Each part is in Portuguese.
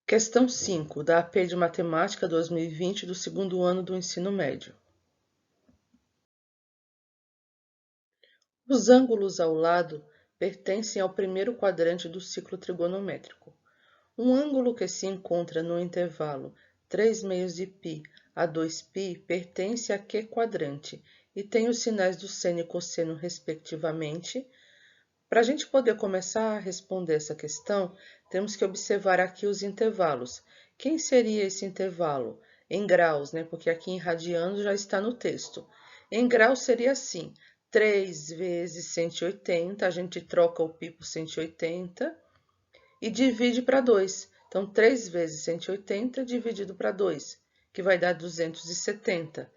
Questão 5, da AP de Matemática 2020 do segundo ano do ensino médio. Os ângulos ao lado pertencem ao primeiro quadrante do ciclo trigonométrico. Um ângulo que se encontra no intervalo 3/2 de π a 2π pertence a que quadrante e tem os sinais do seno e cosseno respectivamente. Para a gente poder começar a responder essa questão, temos que observar aqui os intervalos. Quem seria esse intervalo? Em graus, né? Porque aqui em radianos já está no texto. Em graus seria assim, 3 vezes 180, a gente troca o π por 180 e divide para 2. Então, 3 vezes 180 dividido para 2, que vai dar 270.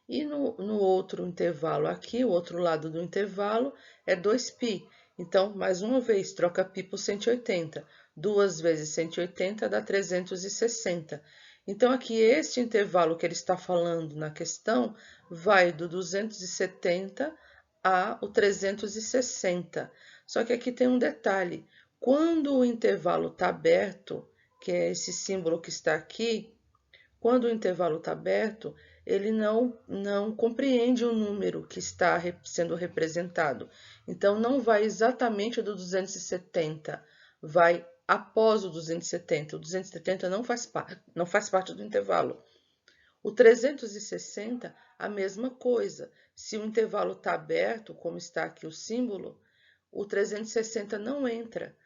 E no outro intervalo aqui, o outro lado do intervalo, é 2π. Então, mais uma vez, troca π por 180. 2 vezes 180 dá 360. Então, aqui, este intervalo que ele está falando na questão vai do 270 ao 360. Só que aqui tem um detalhe. Quando o intervalo está aberto, que é esse símbolo que está aqui, quando o intervalo está aberto, ele não compreende o número que está sendo representado. Então, não vai exatamente do 270, vai após o 270. O 270 não faz parte do intervalo. O 360, a mesma coisa. Se o intervalo está aberto, como está aqui o símbolo, o 360 não entra.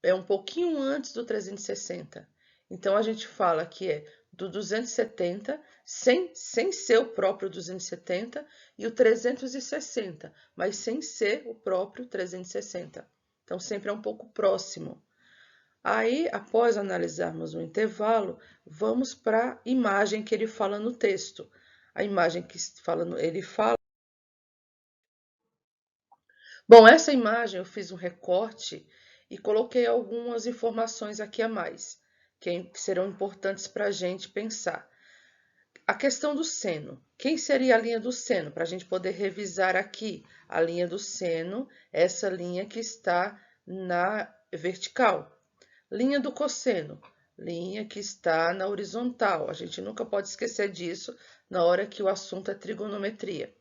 É um pouquinho antes do 360. Então, a gente fala que é do 270, sem ser o próprio 270, e o 360, mas sem ser o próprio 360. Então, sempre é um pouco próximo. Aí, após analisarmos o intervalo, vamos para a imagem que ele fala no texto. A imagem que ele fala... Bom, essa imagem eu fiz um recorte e coloquei algumas informações aqui a mais, que serão importantes para a gente pensar. A questão do seno. Quem seria a linha do seno? Para a gente poder revisar aqui. A linha do seno, essa linha que está na vertical. Linha do cosseno, linha que está na horizontal. A gente nunca pode esquecer disso na hora que o assunto é trigonometria.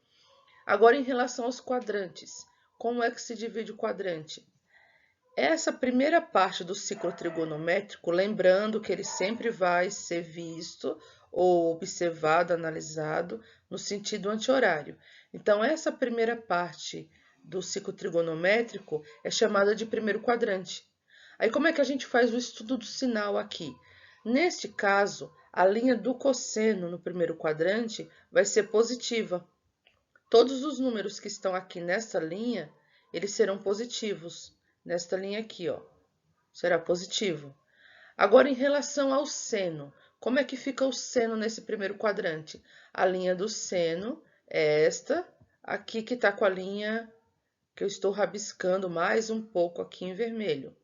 Agora, em relação aos quadrantes. Como é que se divide o quadrante? Essa primeira parte do ciclo trigonométrico, lembrando que ele sempre vai ser visto ou observado, analisado no sentido anti-horário. Então, essa primeira parte do ciclo trigonométrico é chamada de primeiro quadrante. Aí, como é que a gente faz o estudo do sinal aqui? Neste caso, a linha do cosseno no primeiro quadrante vai ser positiva. Todos os números que estão aqui nessa linha, eles serão positivos. Nesta linha aqui, ó, será positivo. Agora, em relação ao seno, como é que fica o seno nesse primeiro quadrante? A linha do seno é esta, aqui que está com a linha que eu estou rabiscando mais um pouco aqui em vermelho.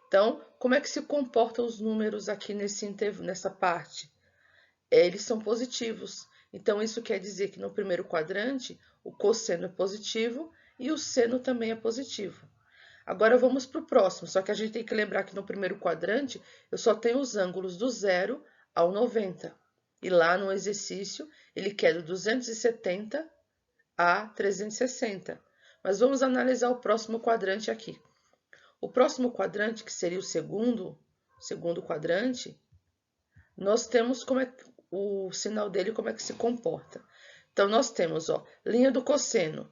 Então, como é que se comportam os números aqui nessa parte? Eles são positivos. Então, isso quer dizer que no primeiro quadrante, o cosseno é positivo e o seno também é positivo. Agora vamos para o próximo, só que a gente tem que lembrar que no primeiro quadrante eu só tenho os ângulos do 0 ao 90. E lá no exercício ele quer do 270 a 360. Mas vamos analisar o próximo quadrante aqui. O próximo quadrante, que seria o segundo quadrante, nós temos o sinal dele, como é que se comporta. Então, nós temos, ó, linha do cosseno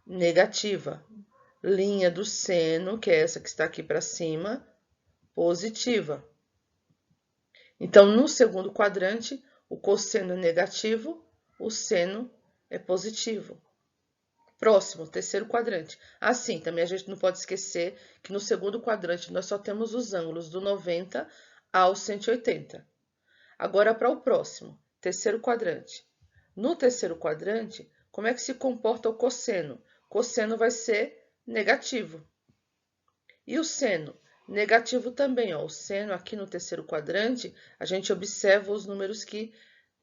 negativa. Linha do seno, que é essa que está aqui para cima, positiva. Então, no segundo quadrante, o cosseno é negativo, o seno é positivo. Próximo, terceiro quadrante. Assim, também a gente não pode esquecer que no segundo quadrante nós só temos os ângulos do 90 ao 180. Agora, para o próximo, terceiro quadrante. No terceiro quadrante, como é que se comporta o cosseno? Cosseno vai ser negativo. E o seno? Negativo também, ó. O seno aqui no terceiro quadrante, a gente observa os números que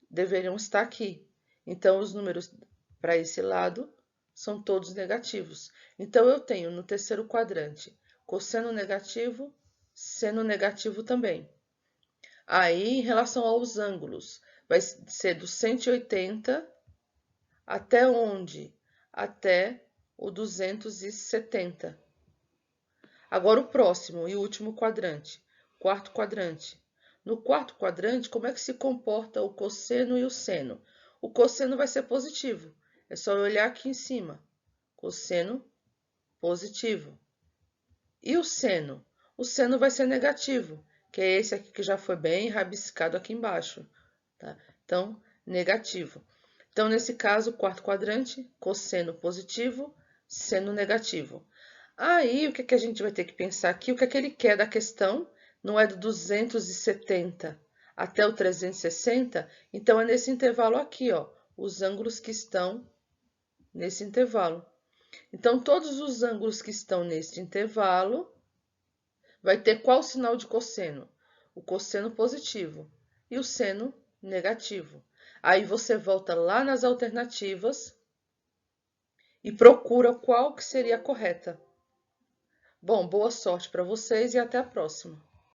deveriam estar aqui. Então, os números para esse lado são todos negativos. Então, eu tenho no terceiro quadrante cosseno negativo, seno negativo também. Aí, em relação aos ângulos, vai ser do 180 até onde? Até o 270. Agora o próximo e último quadrante, quarto quadrante. No quarto quadrante, como é que se comporta o cosseno e o seno? O cosseno vai ser positivo. É só eu olhar aqui em cima. Cosseno positivo. E o seno? O seno vai ser negativo, que é esse aqui que já foi bem rabiscado aqui embaixo. Tá? Então, negativo. Então, nesse caso, quarto quadrante, cosseno positivo, seno negativo. Aí, o que a gente vai ter que pensar aqui? O que ele quer da questão? Não é do 270 até o 360? Então, é nesse intervalo aqui, ó, os ângulos que estão nesse intervalo. Então, todos os ângulos que estão neste intervalo vai ter qual sinal de cosseno? O cosseno positivo e o seno negativo. Aí você volta lá nas alternativas e procura qual que seria a correta. Bom, boa sorte para vocês e até a próxima.